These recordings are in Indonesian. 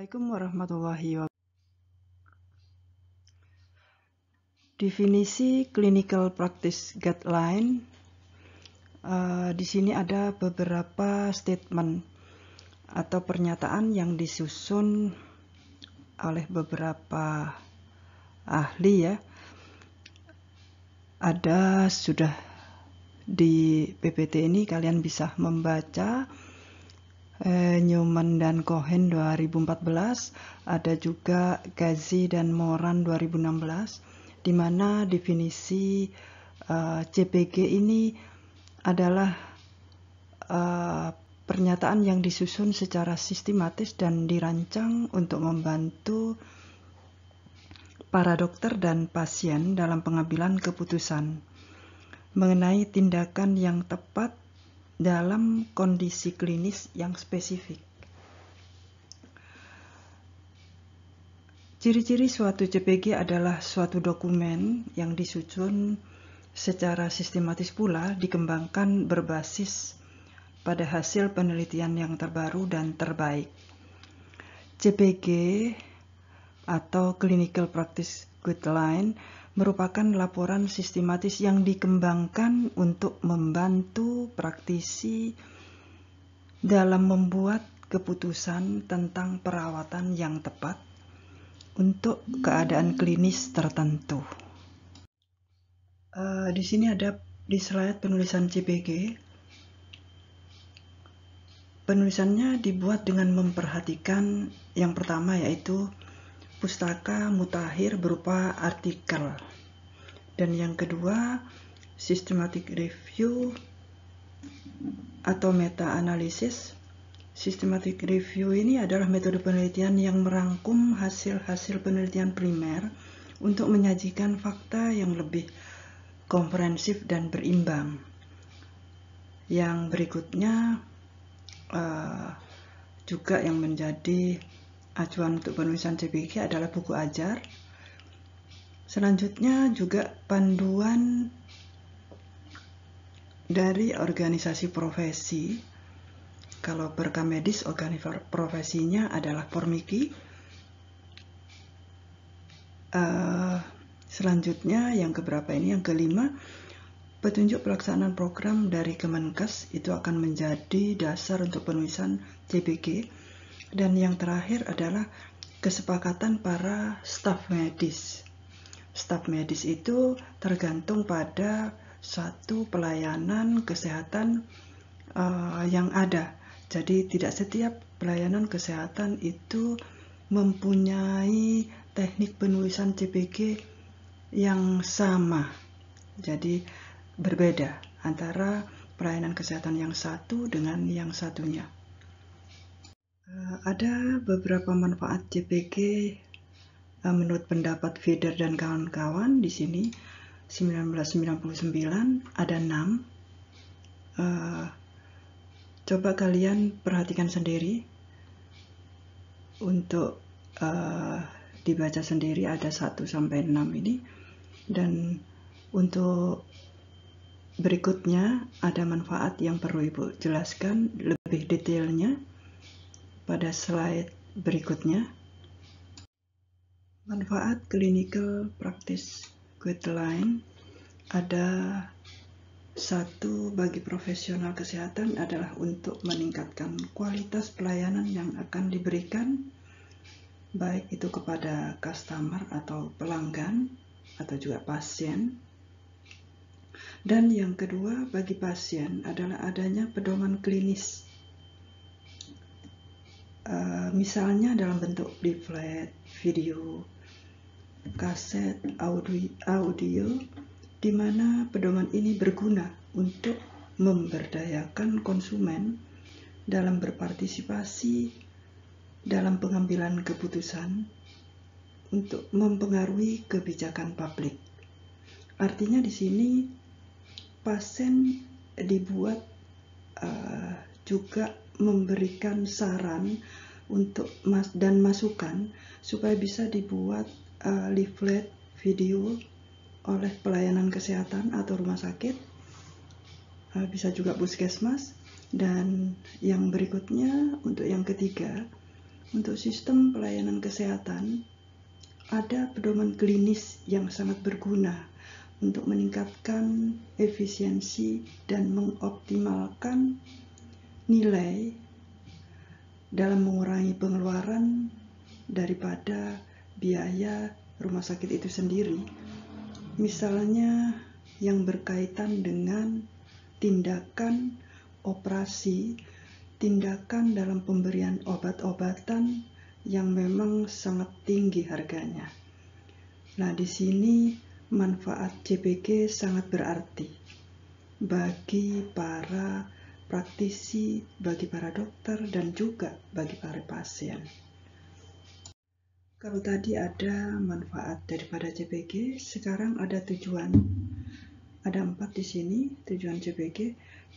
Assalamualaikum warahmatullahi wabarakatuh. Definisi clinical practice guideline. Di sini ada beberapa statement atau pernyataan yang disusun oleh beberapa ahli ya. Ada sudah di PPT ini, kalian bisa membaca Newman dan Cohen 2014, ada juga Ghazi dan Moran 2016, di mana definisi CPG ini adalah pernyataan yang disusun secara sistematis dan dirancang untuk membantu para dokter dan pasien dalam pengambilan keputusan mengenai tindakan yang tepat dalam kondisi klinis yang spesifik. Ciri-ciri suatu CPG adalah suatu dokumen yang disusun secara sistematis, pula dikembangkan berbasis pada hasil penelitian yang terbaru dan terbaik. CPG atau Clinical Practice Guideline merupakan laporan sistematis yang dikembangkan untuk membantu praktisi dalam membuat keputusan tentang perawatan yang tepat untuk keadaan klinis tertentu. Di sini ada di slide penulisan CPG. Penulisannya dibuat dengan memperhatikan yang pertama, yaitu pustaka mutakhir berupa artikel, dan yang kedua systematic review atau meta-analisis. Systematic review ini adalah metode penelitian yang merangkum hasil-hasil penelitian primer untuk menyajikan fakta yang lebih komprehensif dan berimbang. Yang berikutnya juga yang menjadi acuan untuk penulisan CPG adalah buku ajar. Selanjutnya juga panduan dari organisasi profesi. Kalau berkamedis, organisasi profesinya adalah Formiki. Selanjutnya yang keberapa ini? Yang kelima, petunjuk pelaksanaan program dari Kemenkes itu akan menjadi dasar untuk penulisan CPG. Dan yang terakhir adalah kesepakatan para staf medis. Staf medis itu tergantung pada suatu pelayanan kesehatan yang ada. Jadi tidak setiap pelayanan kesehatan itu mempunyai teknik penulisan CPG yang sama. Jadi berbeda antara pelayanan kesehatan yang satu dengan yang satunya. Ada beberapa manfaat CPG menurut pendapat Feder dan kawan-kawan. Di sini 1999 ada 6. Coba kalian perhatikan sendiri untuk dibaca sendiri, ada 1 sampai 6 ini. Dan untuk berikutnya ada manfaat yang perlu Ibu jelaskan lebih detailnya pada slide berikutnya. Manfaat Clinical Practice Guideline ada 1 bagi profesional kesehatan adalah untuk meningkatkan kualitas pelayanan yang akan diberikan, baik itu kepada customer atau pelanggan atau juga pasien. Dan yang kedua, bagi pasien adalah adanya pedoman klinis. Misalnya dalam bentuk leaflet, video, kaset, audio, di mana pedoman ini berguna untuk memberdayakan konsumen dalam berpartisipasi dalam pengambilan keputusan untuk mempengaruhi kebijakan publik. Artinya di sini pasien dibuat juga memberikan saran untuk dan masukan supaya bisa dibuat leaflet, video oleh pelayanan kesehatan atau rumah sakit, bisa juga puskesmas. Dan yang berikutnya, untuk yang ketiga, Untuk sistem pelayanan kesehatan, ada pedoman klinis yang sangat berguna untuk meningkatkan efisiensi dan mengoptimalkan nilai dalam mengurangi pengeluaran daripada biaya rumah sakit itu sendiri. Misalnya yang berkaitan dengan tindakan operasi, tindakan dalam pemberian obat-obatan yang memang sangat tinggi harganya. Nah, di sini manfaat CPG sangat berarti bagi para praktisi, bagi para dokter, dan juga bagi para pasien. Kalau tadi ada manfaat daripada CPG, sekarang ada tujuan. Ada 4 di sini tujuan CPG.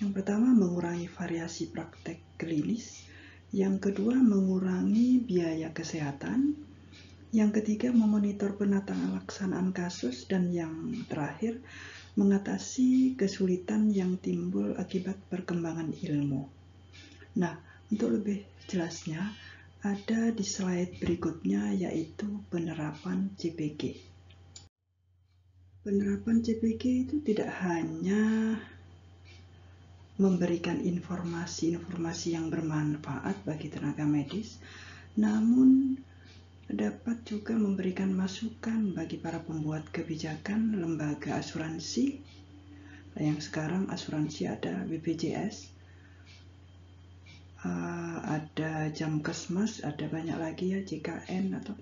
Yang pertama, mengurangi variasi praktek klinis. Yang kedua, mengurangi biaya kesehatan. Yang ketiga, memonitor penataan laksanaan kasus. Dan yang terakhir, mengatasi kesulitan yang timbul akibat perkembangan ilmu. Nah, untuk lebih jelasnya, ada di slide berikutnya, yaitu penerapan CPG. Penerapan CPG itu tidak hanya memberikan informasi-informasi yang bermanfaat bagi tenaga medis, namun dapat juga memberikan masukan bagi para pembuat kebijakan lembaga asuransi. Yang sekarang asuransi ada BPJS, ada Jamkesmas, ada banyak lagi ya, JKN atau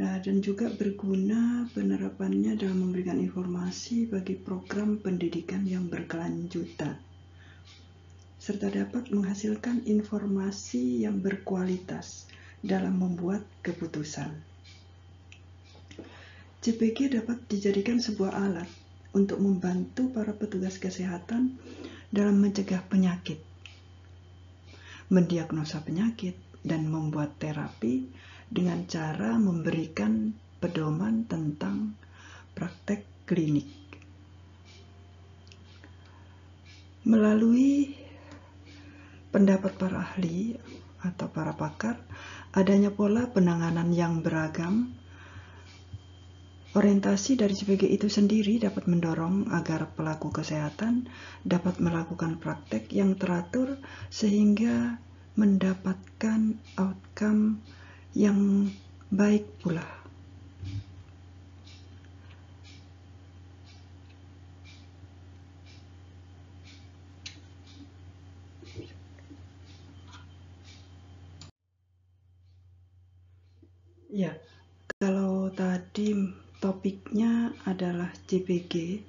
dan juga berguna penerapannya dalam memberikan informasi bagi program pendidikan yang berkelanjutan, serta dapat menghasilkan informasi yang berkualitas dalam membuat keputusan. CPG dapat dijadikan sebuah alat untuk membantu para petugas kesehatan dalam mencegah penyakit, mendiagnosa penyakit, dan membuat terapi dengan cara memberikan pedoman tentang praktek klinik. Melalui pendapat para ahli atau para pakar, adanya pola penanganan yang beragam. Orientasi dari CPG itu sendiri dapat mendorong agar pelaku kesehatan dapat melakukan praktek yang teratur sehingga mendapatkan outcome yang baik pula. Ya, kalau tadi topiknya adalah CPG.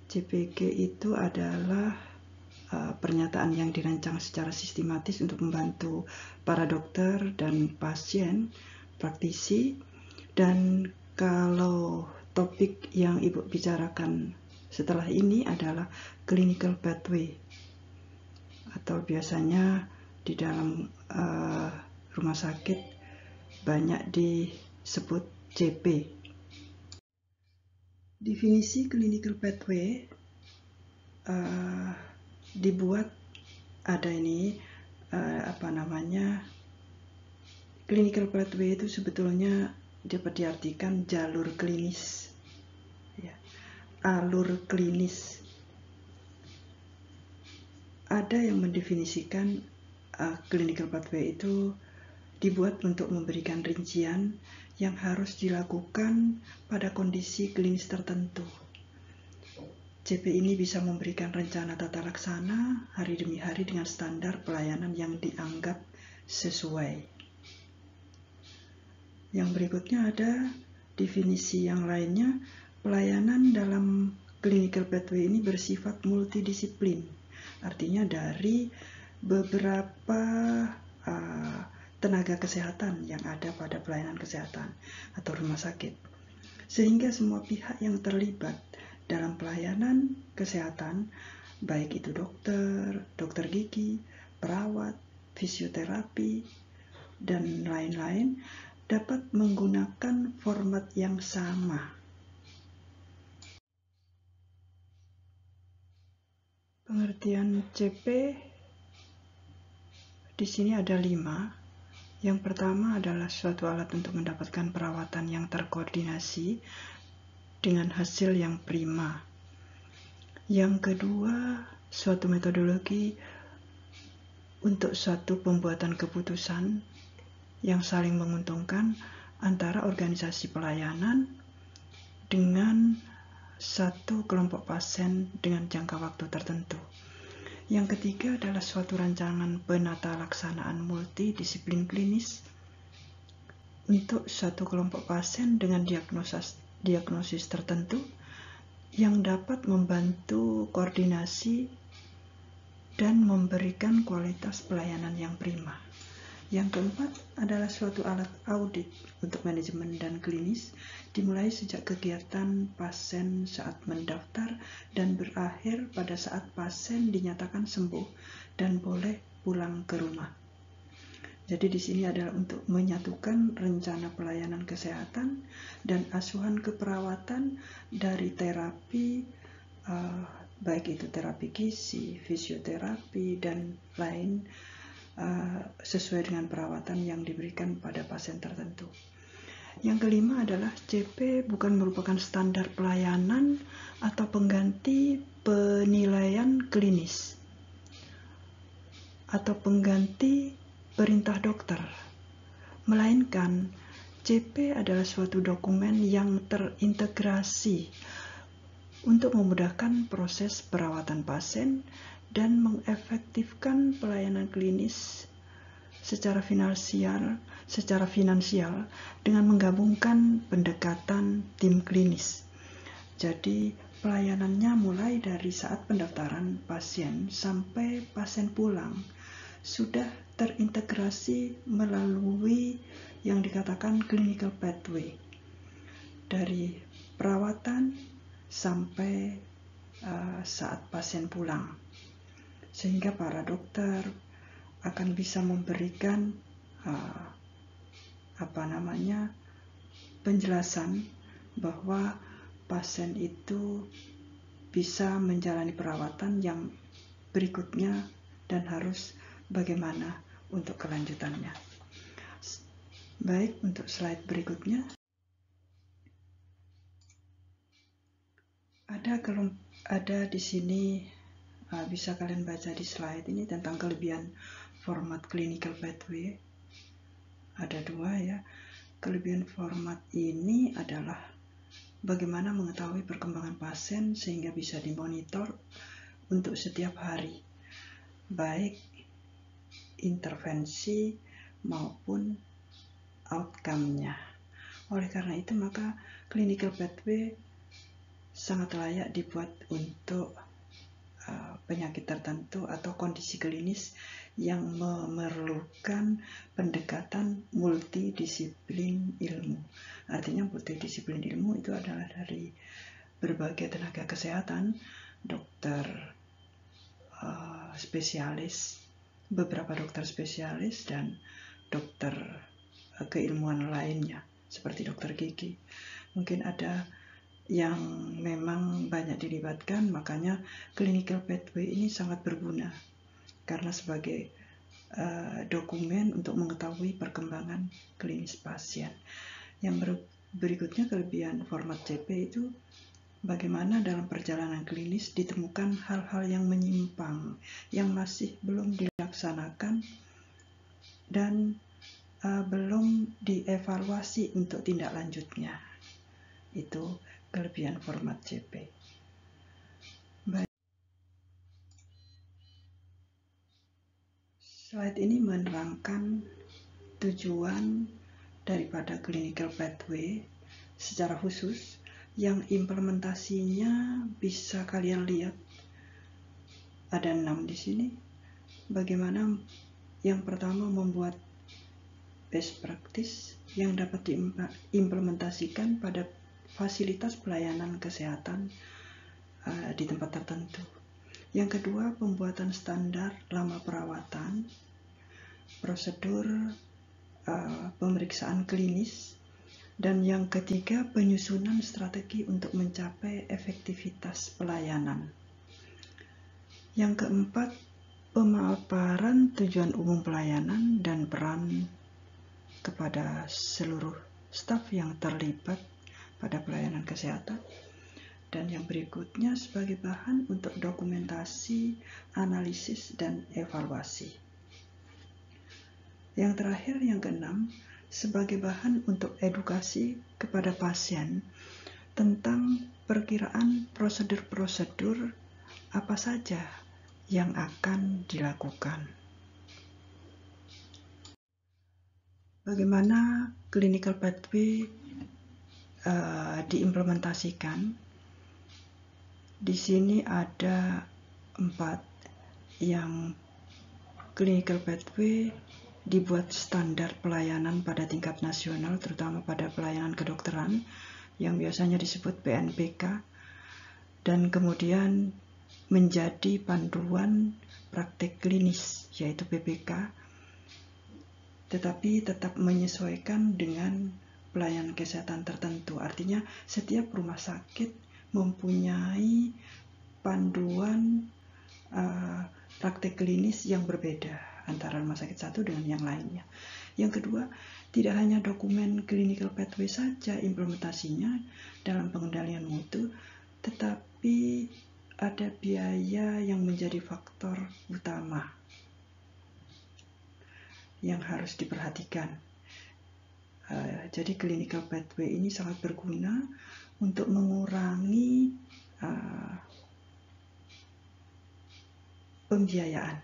CPG itu adalah pernyataan yang dirancang secara sistematis untuk membantu para dokter dan pasien, praktisi. Dan kalau topik yang Ibu bicarakan setelah ini adalah clinical pathway, atau biasanya di dalam rumah sakit banyak disebut CP. Definisi clinical pathway dibuat ada ini clinical pathway itu sebetulnya dapat diartikan jalur klinis, ya, alur klinis. Ada yang mendefinisikan clinical pathway itu dibuat untuk memberikan rincian yang harus dilakukan pada kondisi klinis tertentu. CP ini bisa memberikan rencana tata laksana hari demi hari dengan standar pelayanan yang dianggap sesuai. Yang berikutnya ada definisi yang lainnya. Pelayanan dalam clinical pathway ini bersifat multidisiplin, artinya dari beberapa tenaga kesehatan yang ada pada pelayanan kesehatan atau rumah sakit, sehingga semua pihak yang terlibat dalam pelayanan kesehatan, baik itu dokter, dokter gigi, perawat, fisioterapi, dan lain-lain, dapat menggunakan format yang sama. Pengertian CP di sini ada 5. Yang pertama adalah suatu alat untuk mendapatkan perawatan yang terkoordinasi dengan hasil yang prima. Yang kedua, suatu metodologi untuk suatu pembuatan keputusan yang saling menguntungkan antara organisasi pelayanan dengan satu kelompok pasien dengan jangka waktu tertentu. Yang ketiga adalah suatu rancangan penata laksanaan multidisiplin klinis untuk suatu kelompok pasien dengan diagnosis tertentu yang dapat membantu koordinasi dan memberikan kualitas pelayanan yang prima. Yang keempat adalah suatu alat audit untuk manajemen dan klinis, dimulai sejak kegiatan pasien saat mendaftar dan berakhir pada saat pasien dinyatakan sembuh dan boleh pulang ke rumah. Jadi di sini adalah untuk menyatukan rencana pelayanan kesehatan dan asuhan keperawatan dari terapi, baik itu terapi gizi, fisioterapi, dan lain, sesuai dengan perawatan yang diberikan pada pasien tertentu. Yang kelima adalah CP bukan merupakan standar pelayanan atau pengganti penilaian klinis atau pengganti perintah dokter, melainkan CP adalah suatu dokumen yang terintegrasi untuk memudahkan proses perawatan pasien dan mengefektifkan pelayanan klinis secara finansial dengan menggabungkan pendekatan tim klinis. Jadi pelayanannya mulai dari saat pendaftaran pasien sampai pasien pulang sudah terintegrasi melalui yang dikatakan clinical pathway, dari perawatan sampai saat pasien pulang, sehingga para dokter akan bisa memberikan penjelasan bahwa pasien itu bisa menjalani perawatan yang berikutnya dan harus bagaimana untuk kelanjutannya. Baik, untuk slide berikutnya ada di sini, bisa kalian baca di slide ini tentang kelebihan format clinical pathway. Ada dua ya. Kelebihan format ini adalah bagaimana mengetahui perkembangan pasien sehingga bisa dimonitor untuk setiap hari, baik intervensi maupun outcome-nya. Oleh karena itu maka clinical pathway sangat layak dibuat untuk penyakit tertentu atau kondisi klinis yang memerlukan pendekatan multidisiplin ilmu. Artinya multidisiplin ilmu itu adalah dari berbagai tenaga kesehatan, dokter spesialis, beberapa dokter spesialis, dan dokter keilmuan lainnya seperti dokter gigi. Mungkin ada yang memang banyak dilibatkan, makanya clinical pathway ini sangat berguna karena sebagai dokumen untuk mengetahui perkembangan klinis pasien. Yang berikutnya, kelebihan format CP itu bagaimana dalam perjalanan klinis ditemukan hal-hal yang menyimpang, yang masih belum dilaksanakan dan belum dievaluasi untuk tindak lanjutnya. Itu kelebihan format CP. Slide ini menerangkan tujuan daripada clinical pathway secara khusus, yang implementasinya bisa kalian lihat ada 6 di sini. Bagaimana yang pertama membuat best practice yang dapat diimplementasikan pada fasilitas pelayanan kesehatan di tempat tertentu. Yang kedua, pembuatan standar lama perawatan, prosedur pemeriksaan klinis, dan yang ketiga, penyusunan strategi untuk mencapai efektivitas pelayanan. Yang keempat, pemaparan tujuan umum pelayanan dan peran kepada seluruh staf yang terlibat pada pelayanan kesehatan. Dan yang berikutnya sebagai bahan untuk dokumentasi, analisis, dan evaluasi. Yang terakhir, yang keenam, sebagai bahan untuk edukasi kepada pasien tentang perkiraan prosedur-prosedur apa saja yang akan dilakukan. Bagaimana clinical pathway diimplementasikan? Di sini ada 4 yang clinical pathway dibuat standar pelayanan pada tingkat nasional, terutama pada pelayanan kedokteran yang biasanya disebut PNPK, dan kemudian menjadi panduan praktek klinis yaitu PPK, tetapi tetap menyesuaikan dengan pelayanan kesehatan tertentu. Artinya setiap rumah sakit mempunyai panduan praktek klinis yang berbeda antara rumah sakit satu dengan yang lainnya. Yang kedua, tidak hanya dokumen clinical pathway saja implementasinya dalam pengendalian mutu, tetapi ada biaya yang menjadi faktor utama yang harus diperhatikan. Jadi clinical pathway ini sangat berguna untuk mengurangi pembiayaan,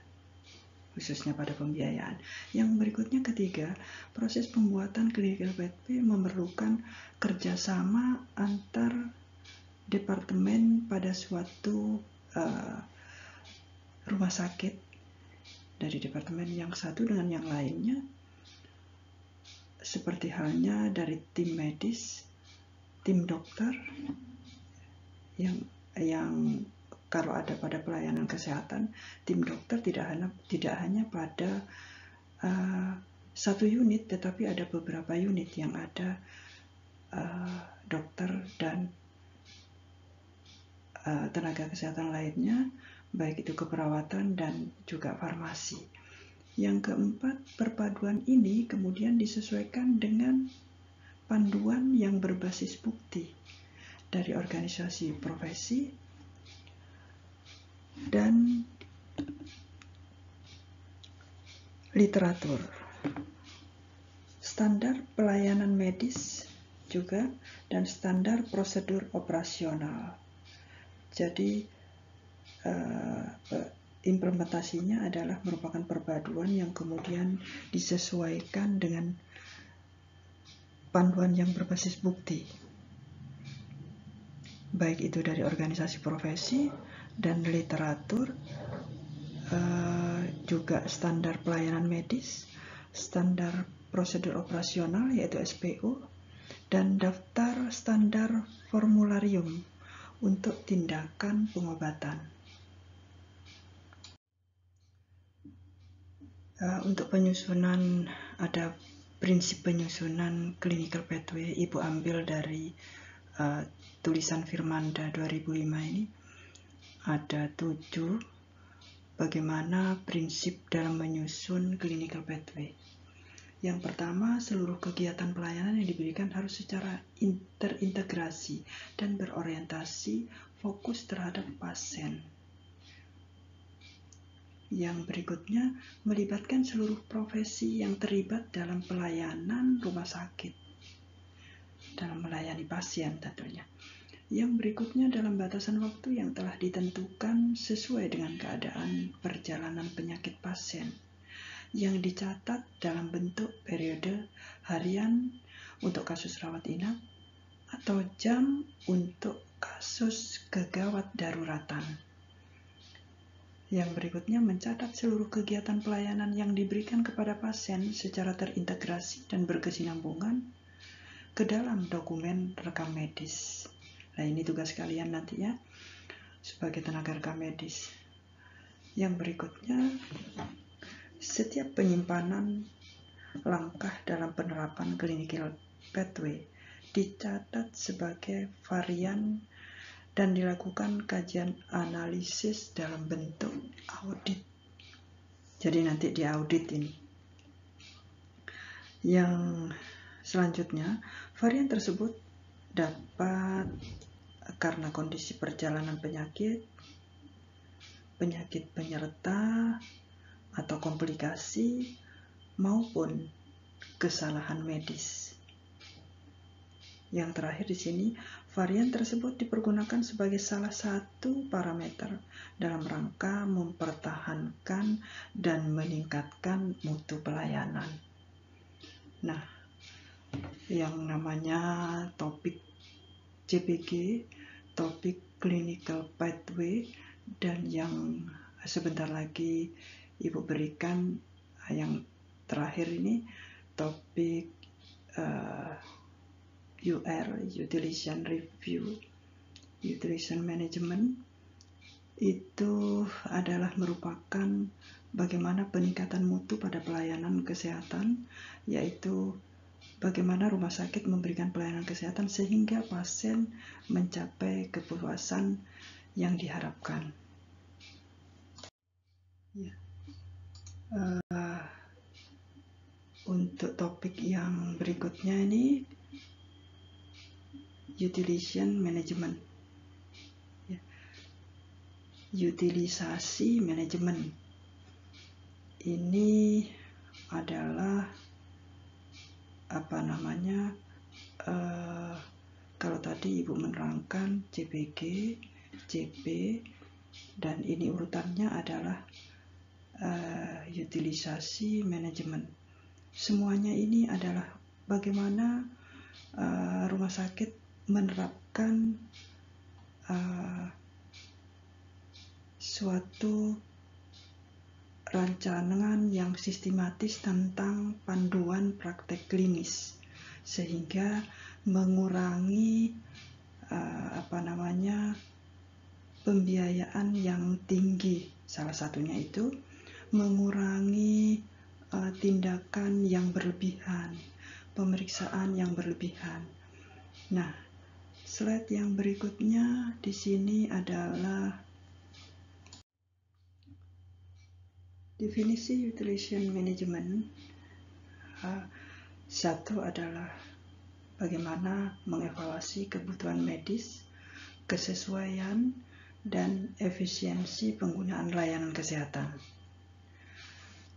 khususnya pada pembiayaan. Yang berikutnya, ketiga, proses pembuatan clinical pathway memerlukan kerjasama antar departemen pada suatu rumah sakit, dari departemen yang satu dengan yang lainnya, seperti halnya dari tim medis, tim dokter, yang kalau ada pada pelayanan kesehatan, tim dokter tidak hanya pada satu unit, tetapi ada beberapa unit yang ada dokter dan tenaga kesehatan lainnya, baik itu keperawatan dan juga farmasi. Yang keempat, perpaduan ini kemudian disesuaikan dengan panduan yang berbasis bukti dari organisasi profesi dan literatur. Standar pelayanan medis juga dan standar prosedur operasional. Jadi implementasinya adalah merupakan perpaduan yang kemudian disesuaikan dengan panduan yang berbasis bukti, baik itu dari organisasi profesi dan literatur, juga standar pelayanan medis, standar prosedur operasional yaitu SPO, dan daftar standar formularium untuk tindakan pengobatan. Untuk penyusunan, ada prinsip penyusunan clinical pathway, Ibu ambil dari tulisan Firmanda 2005 ini. Ada 7 bagaimana prinsip dalam menyusun clinical pathway. Yang pertama, seluruh kegiatan pelayanan yang diberikan harus secara terintegrasi dan berorientasi fokus terhadap pasien. Yang berikutnya, melibatkan seluruh profesi yang terlibat dalam pelayanan rumah sakit, dalam melayani pasien tentunya. Yang berikutnya, dalam batasan waktu yang telah ditentukan sesuai dengan keadaan perjalanan penyakit pasien, yang dicatat dalam bentuk periode harian untuk kasus rawat inap atau jam untuk kasus kegawat daruratan. Yang berikutnya, mencatat seluruh kegiatan pelayanan yang diberikan kepada pasien secara terintegrasi dan berkesinambungan ke dalam dokumen rekam medis. Nah, ini tugas kalian nanti ya, sebagai tenaga rekam medis. Yang berikutnya, setiap penyimpanan langkah dalam penerapan clinical pathway dicatat sebagai varian dan dilakukan kajian analisis dalam bentuk audit. Jadi nanti diaudit ini. Yang selanjutnya, varian tersebut dapat karena kondisi perjalanan penyakit penyerta, atau komplikasi, maupun kesalahan medis. Yang terakhir di sini, varian tersebut dipergunakan sebagai salah satu parameter dalam rangka mempertahankan dan meningkatkan mutu pelayanan. Nah, yang namanya topik CPG, topik clinical pathway, dan yang sebentar lagi Ibu berikan yang terakhir ini topik UR, Utilization Review, Utilization Management, itu adalah merupakan bagaimana peningkatan mutu pada pelayanan kesehatan, yaitu bagaimana rumah sakit memberikan pelayanan kesehatan sehingga pasien mencapai kepuasan yang diharapkan. Ya. Untuk topik yang berikutnya ini utilization management, ya. Utilisasi manajemen ini adalah kalau tadi Ibu menerangkan CPG, CP, dan ini urutannya adalah utilisasi manajemen. Semuanya ini adalah bagaimana rumah sakit menerapkan suatu rancangan yang sistematis tentang panduan praktek klinis sehingga mengurangi pembiayaan yang tinggi. Salah satunya itu mengurangi tindakan yang berlebihan, pemeriksaan yang berlebihan. Nah, slide yang berikutnya di sini adalah definisi utilization management. Satu adalah bagaimana mengevaluasi kebutuhan medis, kesesuaian, dan efisiensi penggunaan layanan kesehatan.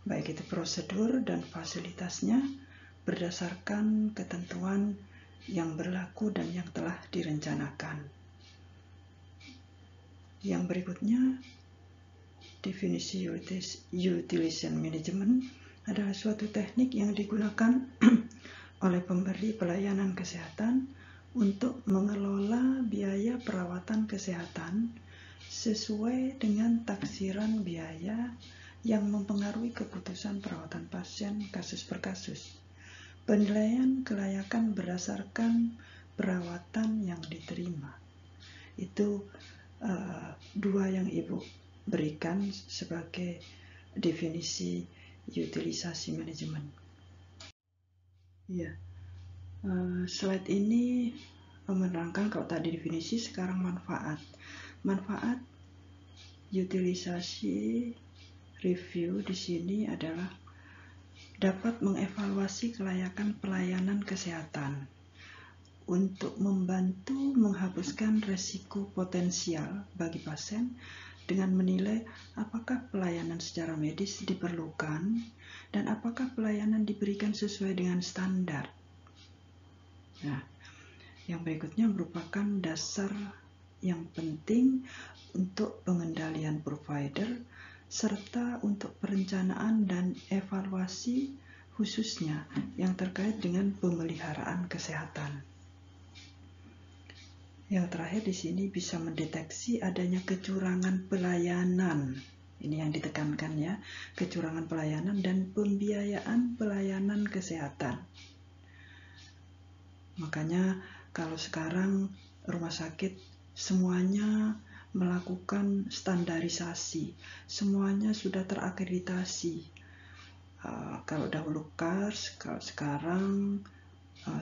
Baik itu prosedur dan fasilitasnya berdasarkan ketentuan yang berlaku dan yang telah direncanakan. Yang berikutnya, definisi utilization management adalah suatu teknik yang digunakan oleh pemberi pelayanan kesehatan untuk mengelola biaya perawatan kesehatan sesuai dengan taksiran biaya yang mempengaruhi keputusan perawatan pasien kasus per kasus. Penilaian kelayakan berdasarkan perawatan yang diterima. Itu dua yang Ibu berikan sebagai definisi utilisasi manajemen. Ya, slide ini menerangkan kalau tadi definisi, sekarang manfaat. Manfaat utilisasi review di sini adalah dapat mengevaluasi kelayakan pelayanan kesehatan untuk membantu menghapuskan resiko potensial bagi pasien dengan menilai apakah pelayanan secara medis diperlukan dan apakah pelayanan diberikan sesuai dengan standar. Nah, yang berikutnya merupakan dasar yang penting untuk pengendalian provider serta untuk perencanaan dan evaluasi khususnya yang terkait dengan pemeliharaan kesehatan. Yang terakhir di sini bisa mendeteksi adanya kecurangan pelayanan. Ini yang ditekankan ya, kecurangan pelayanan dan pembiayaan pelayanan kesehatan. Makanya kalau sekarang rumah sakit semuanya melakukan standarisasi, semuanya sudah terakreditasi. Kalau dahulu KARS, kalau sekarang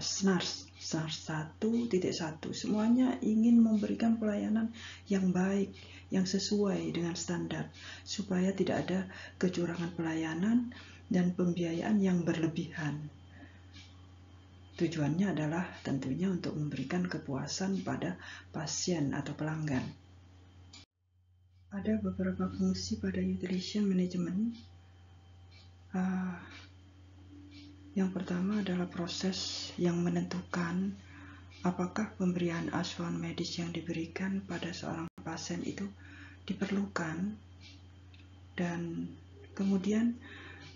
SNARS 1.1, semuanya ingin memberikan pelayanan yang baik, yang sesuai dengan standar, supaya tidak ada kecurangan pelayanan dan pembiayaan yang berlebihan. Tujuannya adalah tentunya untuk memberikan kepuasan pada pasien atau pelanggan. Ada beberapa fungsi pada utilization management. Yang pertama adalah proses yang menentukan apakah pemberian asuhan medis yang diberikan pada seorang pasien itu diperlukan, dan kemudian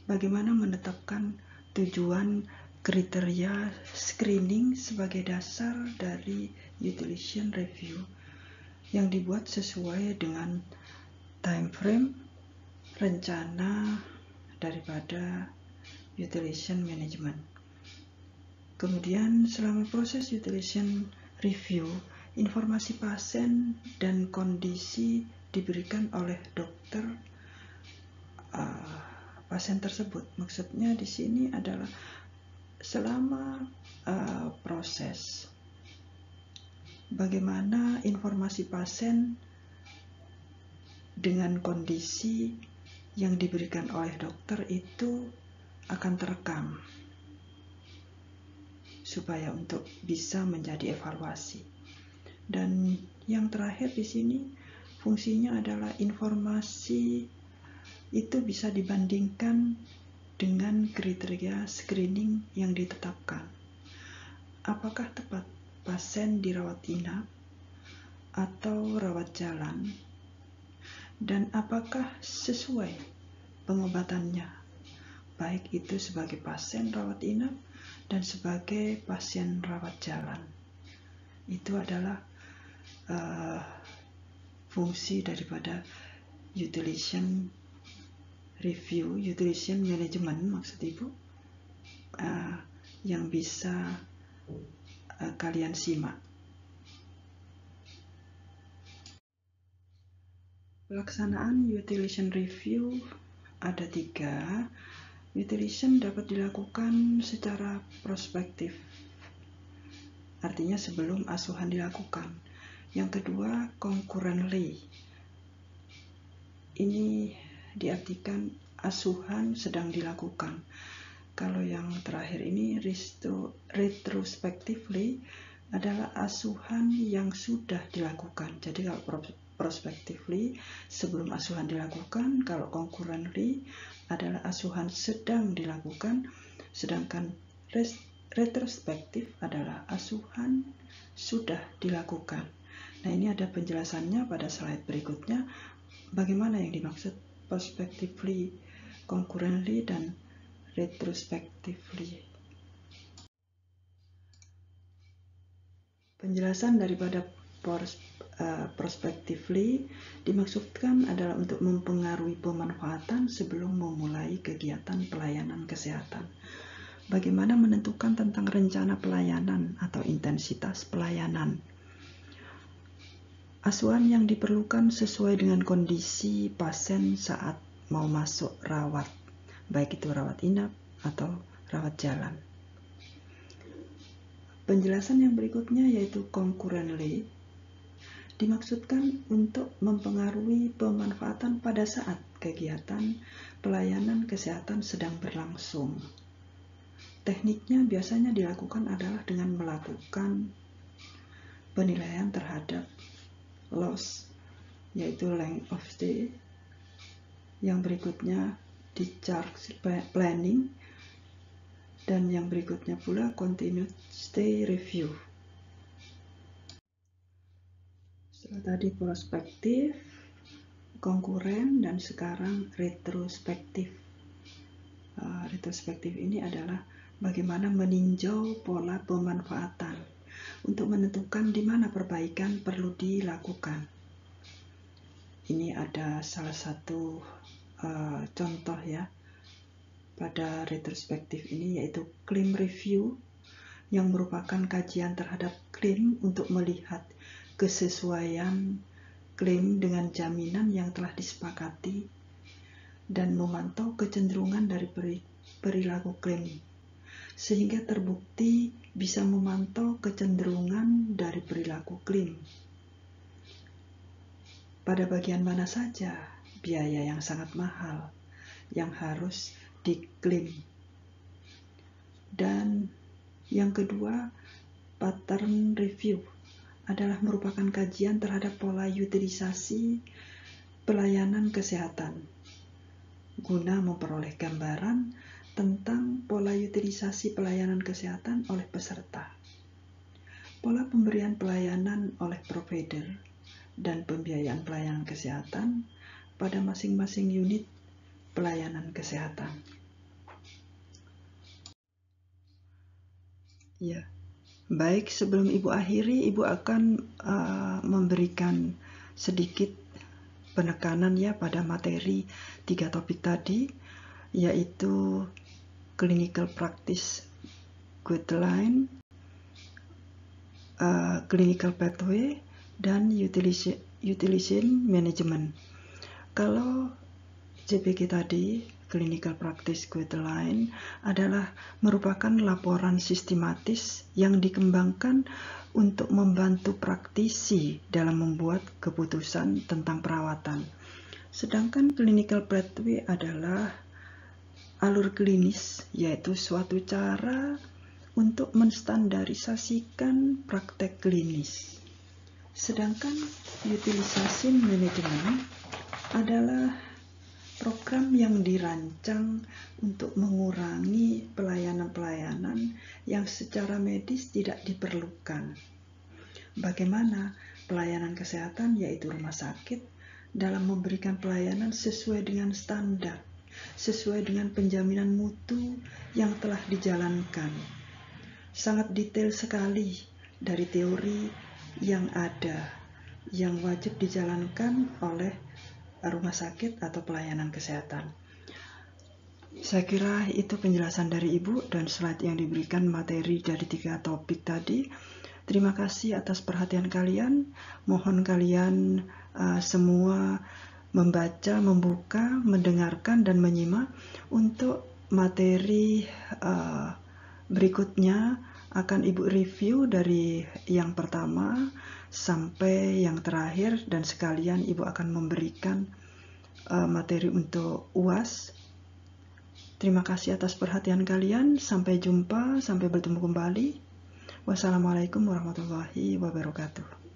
bagaimana menetapkan tujuan kriteria screening sebagai dasar dari utilization review yang dibuat sesuai dengan time frame rencana daripada utilization management. Kemudian selama proses utilization review, informasi pasien dan kondisi diberikan oleh dokter pasien tersebut. Maksudnya di sini adalah selama proses, bagaimana informasi pasien dengan kondisi yang diberikan oleh dokter itu akan terekam supaya untuk bisa menjadi evaluasi. Dan yang terakhir di sini fungsinya adalah informasi itu bisa dibandingkan dengan kriteria screening yang ditetapkan. Apakah tepat pasien dirawat inap atau rawat jalan, dan apakah sesuai pengobatannya, baik itu sebagai pasien rawat inap dan sebagai pasien rawat jalan. Itu adalah fungsi daripada utilization review, utilization management maksud Ibu, yang bisa kalian simak. Pelaksanaan utilization review ada 3. Utilization dapat dilakukan secara prospektif, artinya sebelum asuhan dilakukan. Yang kedua, concurrently. Ini diartikan asuhan sedang dilakukan. Kalau yang terakhir ini retrospectively adalah asuhan yang sudah dilakukan. Jadi kalau prospectively sebelum asuhan dilakukan, kalau concurrently adalah asuhan sedang dilakukan, sedangkan retrospektif adalah asuhan sudah dilakukan. Nah, ini ada penjelasannya pada slide berikutnya, bagaimana yang dimaksud prospectively, concurrently, dan retrospectively. Penjelasan daripada prospectively dimaksudkan adalah untuk mempengaruhi pemanfaatan sebelum memulai kegiatan pelayanan kesehatan. Bagaimana menentukan tentang rencana pelayanan atau intensitas pelayanan. Asuhan yang diperlukan sesuai dengan kondisi pasien saat mau masuk rawat, baik itu rawat inap atau rawat jalan. Penjelasan yang berikutnya yaitu concurrently dimaksudkan untuk mempengaruhi pemanfaatan pada saat kegiatan pelayanan kesehatan sedang berlangsung. Tekniknya biasanya dilakukan adalah dengan melakukan penilaian terhadap loss, yaitu length of stay. Yang berikutnya discharge planning, dan yang berikutnya pula continued stay review. Setelah tadi prospektif, konkuren, dan sekarang retrospektif. Retrospektif ini adalah bagaimana meninjau pola pemanfaatan untuk menentukan di mana perbaikan perlu dilakukan. Ini ada salah satu contoh ya pada retrospektif ini, yaitu claim review, yang merupakan kajian terhadap klaim untuk melihat kesesuaian klaim dengan jaminan yang telah disepakati dan memantau kecenderungan dari perilaku klaim, sehingga terbukti bisa memantau kecenderungan dari perilaku klaim. Pada bagian mana saja biaya yang sangat mahal yang harus diklaim, dan Yang kedua, pattern review adalah merupakan kajian terhadap pola utilisasi pelayanan kesehatan guna memperoleh gambaran tentang pola utilisasi pelayanan kesehatan oleh peserta, pola pemberian pelayanan oleh provider, dan pembiayaan pelayanan kesehatan pada masing-masing unit pelayanan kesehatan. Ya, baik, sebelum Ibu akhiri, Ibu akan memberikan sedikit penekanan ya pada materi 3 topik tadi, yaitu clinical practice guideline, clinical pathway, dan utilization management. Kalau CPG tadi, clinical practice guideline, adalah merupakan laporan sistematis yang dikembangkan untuk membantu praktisi dalam membuat keputusan tentang perawatan. Sedangkan clinical pathway adalah alur klinis, yaitu suatu cara untuk menstandarisasikan praktek klinis. Sedangkan utilization management adalah program yang dirancang untuk mengurangi pelayanan-pelayanan yang secara medis tidak diperlukan. Bagaimana pelayanan kesehatan, yaitu rumah sakit, dalam memberikan pelayanan sesuai dengan standar, sesuai dengan penjaminan mutu yang telah dijalankan. Sangat detail sekali dari teori yang ada, yang wajib dijalankan oleh rumah sakit atau pelayanan kesehatan. Saya kira itu penjelasan dari Ibu dan slide yang diberikan materi dari 3 topik tadi. Terima kasih atas perhatian kalian. Mohon kalian semua membaca, membuka, mendengarkan, dan menyimak. Untuk materi berikutnya akan Ibu review dari yang pertama sampai yang terakhir, dan sekalian Ibu akan memberikan materi untuk UAS. Terima kasih atas perhatian kalian. Sampai jumpa, sampai bertemu kembali. Wassalamualaikum warahmatullahi wabarakatuh.